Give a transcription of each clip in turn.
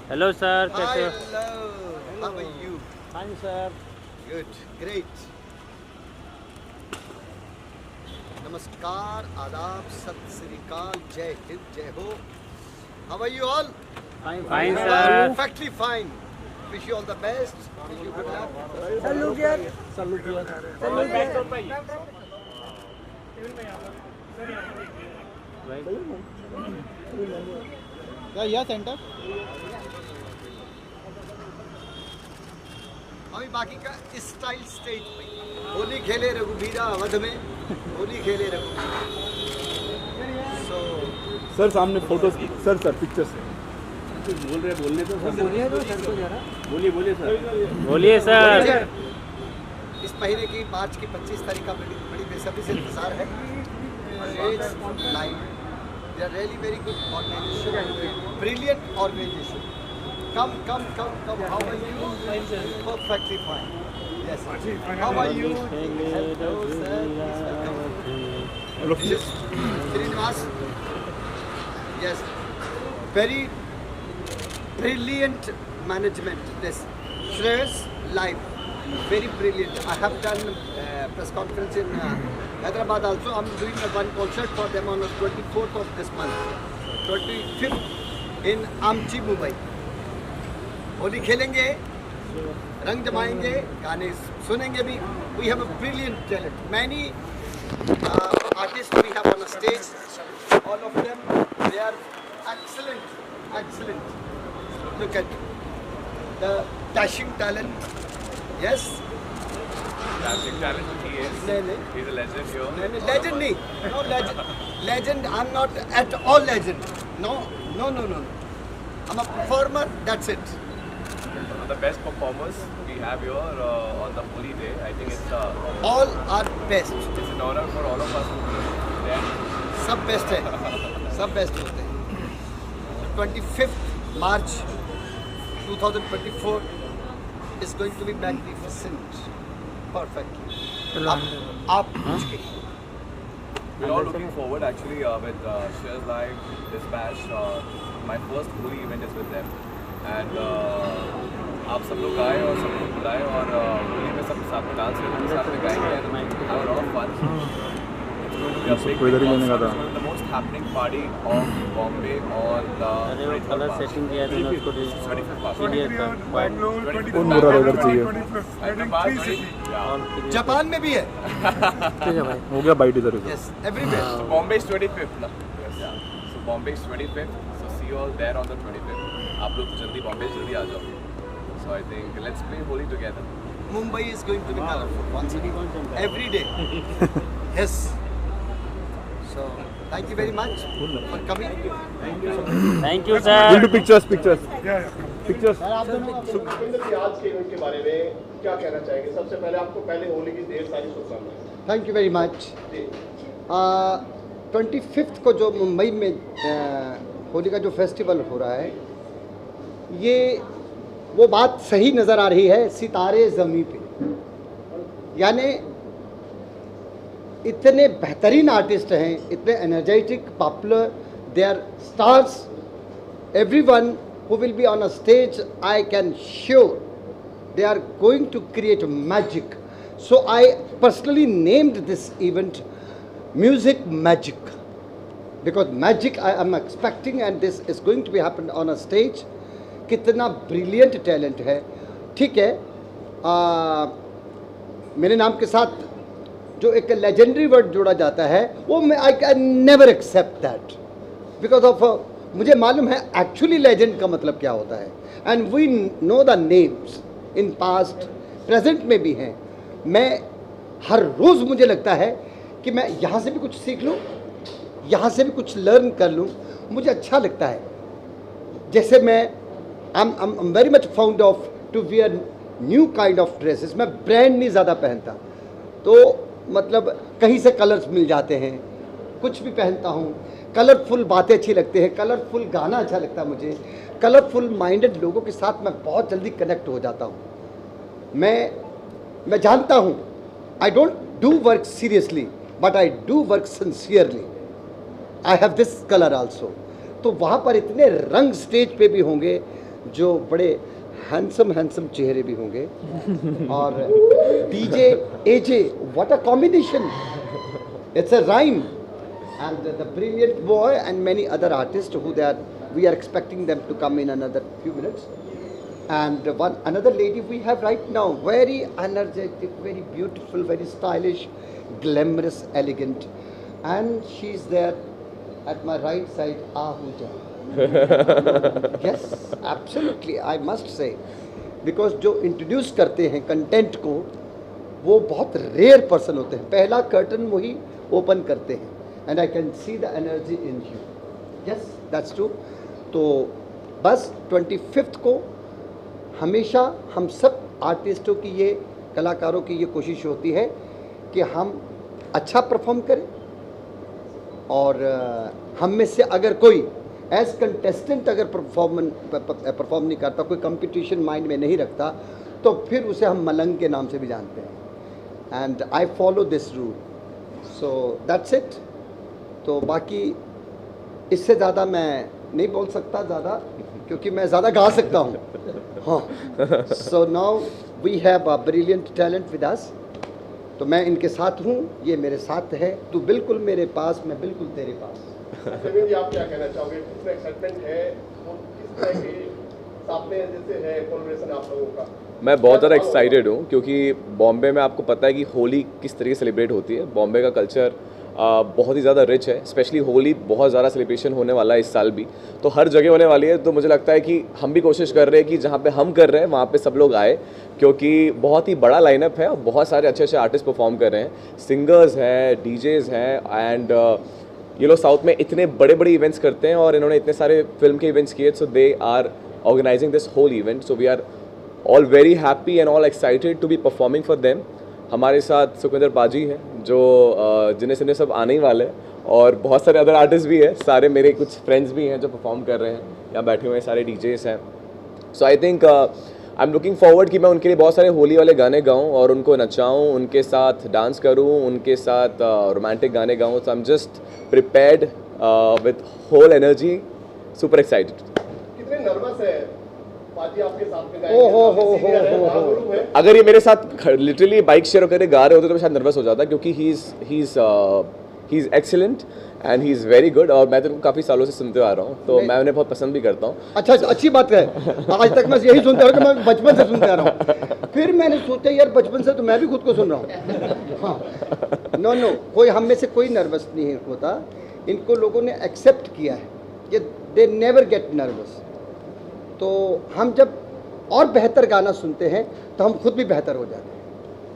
Hello sir, Hi, कैसे हो? hello. How are you? Fine sir. Good, great. नमस्कार, आदाब, सत श्री अकाल, जय हिंद, जय हो. How are you all? Fine sir. Perfectly fine. Wish you all the best. Wish you good luck. या सेंटर अभी बाकी का स्टाइल स्टेज पे. होली खेले रघुबीरा अवध में. होली खेले रघुबीरा. So सर सामने फोटोज सर पिक्चर्स बोलिए सर। इस महीने की मार्च की 25 तारीख का बड़ी बेसब्री से इंतजार है. They are really very good organization, brilliant organization. Come. How are you? Perfectly fine. Yes. How are you? Hello, sir. Please welcome. Srinivas. Yes. Very brilliant management. This Shreyas Live. Very brilliant. I have done press conference in Hyderabad also. I'm doing one concert for them on the 24th of this month. 25th in Amchi, Mumbai. Holi खेलेंगे, रंग जमाएंगे, गाने सुनेंगे भी. We have a brilliant talent. Many artists we have on a stage. All of them, they are excellent. Look at the dashing talent. Yes. Dashing talent he is. नहीं. He's a legend here. नहीं, legend नहीं. No legend. Legend. I'm not at all legend. No. I'm a performer. That's it. One of the best performers we have here on the holy day. I think it's All are best. an honor for all of us to be there. सब best है. सब best होते हैं. 25th March 2024 is going to be magnificent. Perfect. आप पूछ के. We're all looking forward actually with Shares Live, Dispatch. My first holy event is with them. And आप सब लोग आए और सब लोग बुलाए और होली में सब साथ में डांस करेंगे, साथ में गाएंगे and have a lot of fun. It's going to be a big concert. It's the most happening party of Bombay on the अरे वो कलर सेटिंग किया था उसको 25th March. Hyderabad, yeah. Japan में भी है. हो गया बाइट इधर Yes, everywhere. So Bombay is 25th, na? Yes. Yeah. So Bombay is 25th. So see you all there on the 25th. आप लोग जल्दी बॉम्बे जल्दी आ जाओ. So I think let's play Holi together. Mumbai is going to be colorful once again. Every day. Yes. So thank you very much for coming. Thank you sir. Pictures Sukhwinder ji, आज के event के बारे में क्या कहना चाहेंगे? सबसे पहले आपको पहले होली की ढेर सारी शुभकामनाएं. Thank you very much. 25th को जो मुंबई में होली का जो फेस्टिवल हो रहा है, ये वो बात सही नज़र आ रही है सितारे ज़मीं पे. यानी इतने बेहतरीन आर्टिस्ट हैं, इतने energetic, popular, they are stars. Everyone who will be on a stage, I can sure they are going to create magic. So I personally named this event Music Magic, because magic I am expecting, and this is going to be happen on a stage. कितना brilliant talent है. ठीक है, मेरे नाम के साथ जो एक लेजेंडरी वर्ड जोड़ा जाता है, वो मैं I can never accept that, because of मुझे मालूम है एक्चुअली लेजेंड का मतलब क्या होता है. And we know the names in past, present में भी हैं. मैं हर रोज़ मुझे लगता है कि मैं यहाँ से भी कुछ सीख लूँ, यहाँ से भी कुछ लर्न कर लूँ. मुझे अच्छा लगता है. जैसे मैं I'm very much fond of to wear new kind of dresses. मैं ब्रांड नहीं ज़्यादा पहनता, तो मतलब कहीं से कलर्स मिल जाते हैं, कुछ भी पहनता हूँ. कलरफुल बातें अच्छी लगती हैं, कलरफुल गाना अच्छा लगता है मुझे. कलरफुल माइंडेड लोगों के साथ मैं बहुत जल्दी कनेक्ट हो जाता हूँ. मैं जानता हूँ, I don't do work seriously, but I do work sincerely. I have this colour also. तो वहाँ पर इतने रंग स्टेज पे भी होंगे, जो बड़े हैंडसम चेहरे भी होंगे और DJ AJ, what a combination, it's a rhyme, and the brilliant boy and many other artist who they are, we are expecting them to come in another few minutes. And another lady we have right now, very energetic, very beautiful, very stylish, glamorous, elegant, and she's there at my right side, Ahuja. Yes, absolutely, I must say, because जो introduce करते हैं content को वो बहुत rare person होते हैं, पहला curtain वही ओपन करते हैं, and I can see the energy in you. Yes, that's true. तो बस 25 को हमेशा हम सब आर्टिस्टों की, ये कलाकारों की ये कोशिश होती है कि हम अच्छा परफॉर्म करें, और हम में से अगर कोई एज कंटेस्टेंट अगर परफॉर्म नहीं करता, कोई कंपटीशन माइंड में नहीं रखता, तो फिर उसे हम मलंग के नाम से भी जानते हैं. And I follow this rule, so that's it. तो बाकी इससे ज़्यादा मैं नहीं बोल सकता ज़्यादा, क्योंकि मैं ज़्यादा गा सकता हूँ. हाँ, so now we have a brilliant talent with us. तो मैं इनके साथ हूँ, ये मेरे साथ है. तू बिल्कुल मेरे पास, मैं बिल्कुल तेरे पास. प्रवीण जी, आप क्या कहना चाहोगे? कितना एक्साइटमेंट है और किस तरह के सामने जैसे है कोलैबोरेशन आप लोगों का? मैं बहुत ज़्यादा एक्साइटेड हूँ, क्योंकि बॉम्बे में आपको पता है कि होली किस तरीके से सेलिब्रेट होती है. बॉम्बे का कल्चर बहुत ही ज़्यादा रिच है, स्पेशली होली बहुत ज़्यादा सेलिब्रेशन होने वाला है इस साल भी, तो हर जगह होने वाली है. तो मुझे लगता है कि हम भी कोशिश कर रहे हैं कि जहाँ पे हम कर रहे हैं वहाँ पे सब लोग आए, क्योंकि बहुत ही बड़ा लाइनअप है और बहुत सारे अच्छे आर्टिस्ट परफॉर्म कर रहे हैं, सिंगर्स हैं, डीजेज़ हैं, एंड ये लोग साउथ में इतने बड़े इवेंट्स करते हैं और इन्होंने इतने सारे फिल्म के इवेंट्स किए, so they are organising this whole event. So we are all very happy and all excited to be performing for them. हमारे साथ सुखविंदर पाजी हैं, जो जिन्हें सब आने ही वाले हैं, और बहुत सारे अदर आर्टिस्ट भी हैं, सारे मेरे कुछ फ्रेंड्स भी हैं जो परफॉर्म कर रहे हैं, यहाँ बैठे हुए हैं सारे डीजेस हैं. So I think I am looking forward कि मैं उनके लिए बहुत सारे होली वाले गाने गाऊँ और उनको नचाऊँ, उनके साथ डांस करूँ, उनके साथ रोमांटिक गाने गाऊँ. So I am just prepared with whole energy, super excited. कितने नर्वस है पाजी आपके साथ में ओ हो. अगर ये मेरे साथ लिटरली बाइक शेयर करके गा रहे होते तो मैं शायद नर्वस हो जाता, क्योंकि he is excellent and he is very good, और मैं तो उनको काफ़ी सालों से सुनते आ रहा हूँ, तो मैं उन्हें बहुत पसंद भी करता हूँ. अच्छा, अच्छी बात है. आज तक मैं यही सुनता हूँ कि मैं बचपन से सुनते आ रहा हूँ. फिर मैंने सोचा यार बचपन से तो मैं भी खुद को सुन रहा हूँ. हाँ, नो, कोई हम में से कोई नर्वस नहीं होता. इनको लोगों ने एक्सेप्ट किया है कि दे नेवर गेट नर्वस. तो हम जब और बेहतर गाना सुनते हैं तो हम खुद भी बेहतर हो जाते हैं.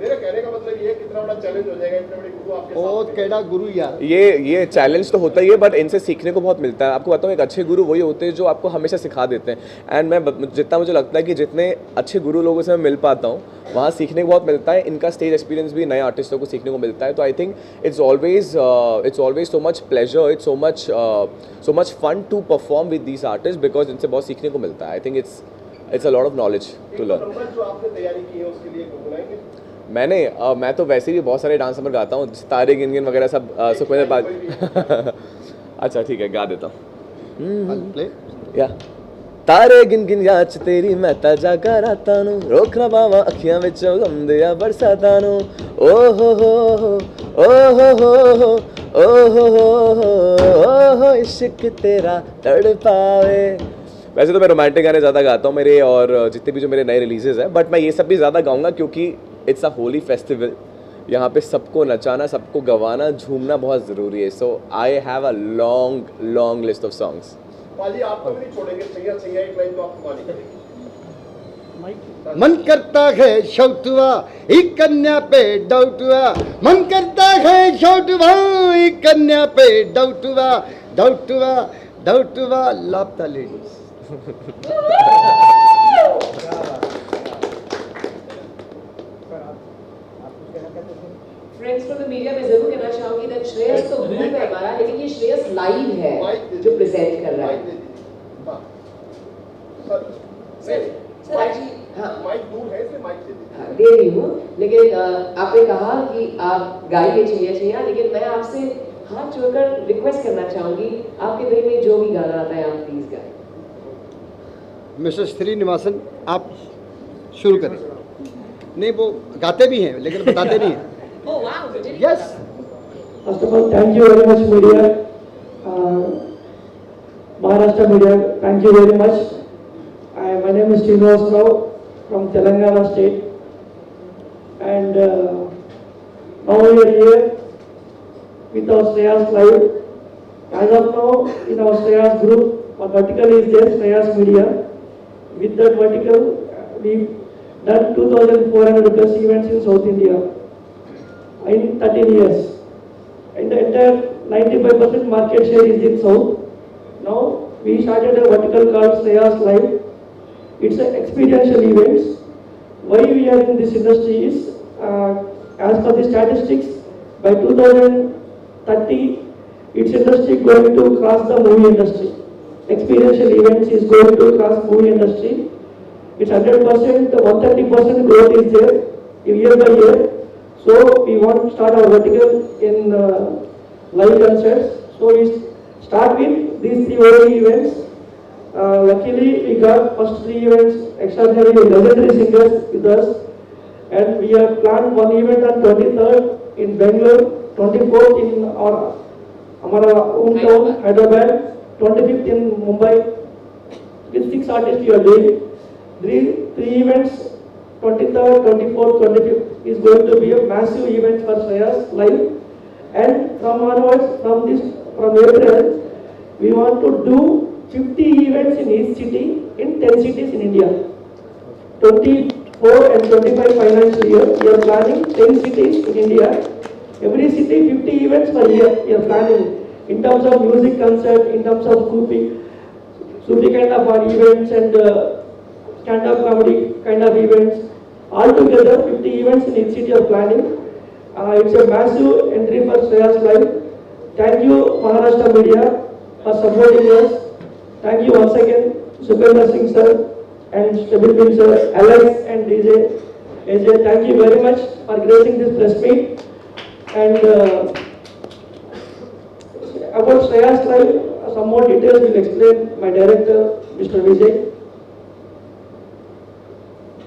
मेरे कहने का मतलब ये है कितना बड़ा चैलेंज हो जाएगा, इतने बड़े गुरु आपके ओ साथ. केड़ा गुरु यार. ये चैलेंज तो होता ही है, बट इनसे सीखने को बहुत मिलता है. आपको बताऊँ, एक अच्छे गुरु वही होते हैं जो आपको हमेशा सिखा देते हैं. एंड मैं जितना मुझे लगता है कि जितने अच्छे गुरु लोगों से मैं मिल पाता हूँ, वहाँ सीखने को बहुत मिलता है. इनका स्टेज एक्सपीरियंस भी नए आर्टिस्टों को सीखने को मिलता है. तो I think it's always so much pleasure, it's so much fun to perform with these artist, because इनसे बहुत सीखने को मिलता है. I think it's a lot of knowledge to learn. Number जो आपने तैयारी की है उसके लिए गुनगुनाएंगे? मैं तो वैसे भी बहुत सारे डांस नंबर गाता हूँ, तारे गिन वगैरह सब सुखविंदर पाजी. अच्छा ठीक है, गा देता हूँ. या तारे गिन याच तेरी मैं ताजा कराता नू, रोकना बावा अखियां विचों गम दिया बरसाता नू. ओ हो इश्क तेरा तड़पावे. वैसे तो मैं रोमांटिक गाने ज़्यादा गाता हूँ मेरे, और जितने भी जो मेरे नए रिलीजेस हैं, बट मैं ये सब भी ज़्यादा गाऊंगा क्योंकि इट्स अ होली फेस्टिवल. यहाँ पे सबको नचाना, सबको गवाना, झूमना बहुत ज़रूरी है. So I have a long list of songs. पाजी आप तो नहीं छोड़ेंगे, सैया एक लाइन तो आपको मानी करेगी. मन करता है शौटुआ एक कन्या पे डाउटुआ, मन करता है शौटुआ एक कन्या पे डाउटुआ लापता लेडीज. फ्रेंड्स, तो मीडिया में जरूर कहना चाहूंगी दैट श्रेयस तो ग्रुप है हमारा, लेकिन ये श्रेयस लाइव है जो प्रेजेंट कर रहा है. सर माइक दूर है, इसलिए माइक दे दीजिए. दे रही हूँ, लेकिन आपने कहा कि आप गाइए छैया, लेकिन मैं आपसे हाथ जोड़कर रिक्वेस्ट करना चाहूंगी, आपके दिल में जो भी गाना आता है आप प्लीज गाएं. मिस्टर श्रीनिवासन, आप शुरू करें। नहीं, वो गाते भी हैं लेकिन बताते नहीं हैं। Oh wow, did you? Yes, First of all, thank you very much, media. Maharashtra media, thank you very much. My name is Srinivas Rao from Telangana state. And now we are here with our Shreyas Live. As of now, in our Shreyas group, one vertical is there, Shreyas Media. With that vertical, we've done 2,400 plus events in South India in 13 years. And the entire 95% market share is in South. Now we started a vertical called Shreyas Live. It's an experiential events. Why we are in this industry is, as per the statistics, by 2030, its industry going to cross the movie industry. Experiential events is going to cross movie industry. It's 100%, 130% growth is there year by year. So we want to start our vertical in live concerts. So we start with these 3 OAE events. Luckily we got first 3 events extraordinary legendary singers with us, and we have planned one event on 23rd in Bangalore, 24th in our hometown Hyderabad, 25th in Mumbai. With 6 artists we are doing. Three events, 23rd, 24th, 25th is going to be a massive event for Shreyas Live. And from onwards, from April, we want to do 50 events in each city in 10 cities in India. 24 and 25 financial year, we are planning 10 cities in India. Every city 50 events per year we are planning, in terms of music concert, in terms of Sufi kind of events and stand-up comedy kind of events. Altogether 50 events in each city are planning. It's a massive entry for Shreyas Live. Thank you Maharashtra media for supporting us. Thank you once again Supendra Singh sir and Stabil Bin sir, Alex and DJ AJ. Thank you very much for gracing this press meet. And about Shreyas Live, some more details will explain my director Mr. Vijay.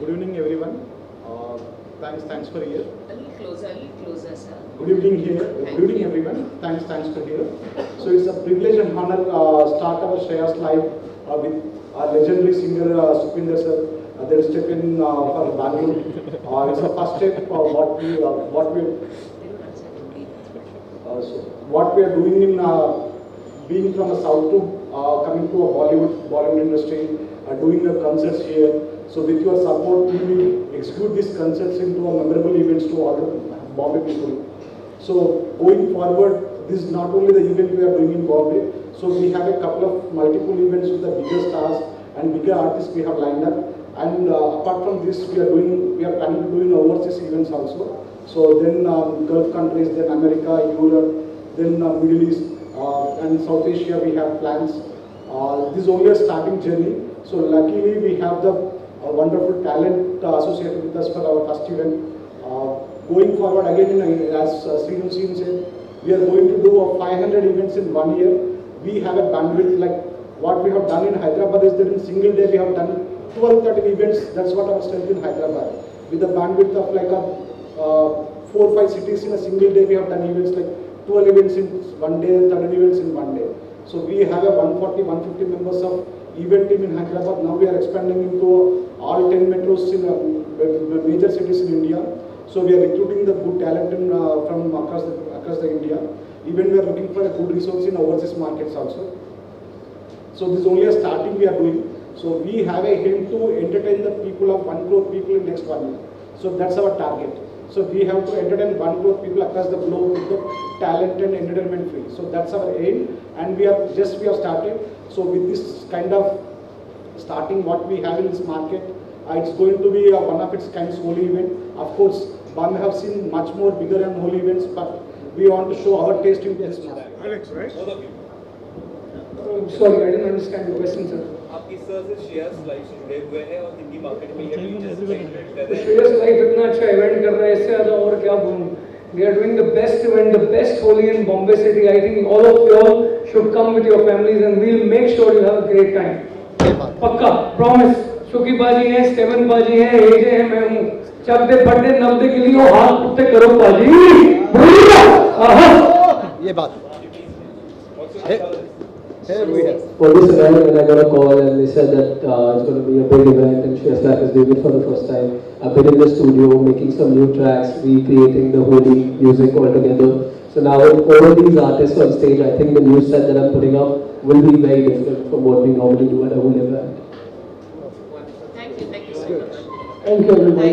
Good evening, everyone. Thanks for here. A little closer, sir. Good evening everyone. Thanks for here. So it's a privilege and honor start our Shreyas Live with our legendary singer Supendra sir. They'll step in for Bangalore. It's the first step what we are doing in being from the south to coming to a Bollywood industry, doing the concerts here. So with your support, we will execute these concerts into a memorable events to all the Bombay people. So going forward, this is not only the event we are doing in Bombay. So we have a couple of multiple events with the bigger stars and bigger artists we have lined up. And apart from this, we are planning to do in overseas events also. So then Gulf countries, then America, Europe, then Middle East and South Asia. We have plans. This is only a starting journey. So luckily we have the wonderful talent associated with us for our first event. Going forward again, as Srinu Singh said, we are going to do 500 events in 1 year. We have a bandwidth like what we have done in Hyderabad is that in single day we have done 12-13 events. That's what our strength in Hyderabad. With a bandwidth of like 4-5 cities in a single day, we have done events like 12 events in 1 day, 13 events in 1 day. So we have a 140-150 members of event team in Hyderabad. Now we are expanding into all 10 metros in major cities in India. So we are recruiting the good talent from across the India. Even we are looking for a good resource in overseas markets also. So this is only a starting we are doing. So we have a aim to entertain the people of 1 crore people in next 1 year. So that's our target. So we have to entertain 1 crore people across the globe with the talent and entertainment free. So that's our aim, and we have started. So with this kind of starting what we have in this market, it's going to be one of its kind holy event. Of course, Bombay have seen much more bigger and holy events, but we want to show our taste in this market. Alex, right? Sorry, I didn't understand the question, sir. आपकी sir से shares live जुड़े हुए हैं और Hindi market में ये Shreyas Live इतना अच्छा इवेंट कर रहा है, इससे ज़्यादा और क्या बोलूँ? They are doing the best event, the best Holi in Bombay city. I think all of you all should come with your families, and we'll make sure you have a great time. पक्का promise. शुकी बाजी है, Stephen बाजी है, एजे है, मैं हूँ। चकदे फटदे नब्दे के लिए हाथ उठते करो बाजी। ये बात here we have. For this event, when I got a call and they said that it's going to be a big event and Shreyas Life is doing it for the first time, I've been in the studio making some new tracks, recreating the Holi music altogether. So now with all these artists on stage, I think the new set that I'm putting up will be very different from what we normally do at a Holi event. Thank you so much. Thank you everybody.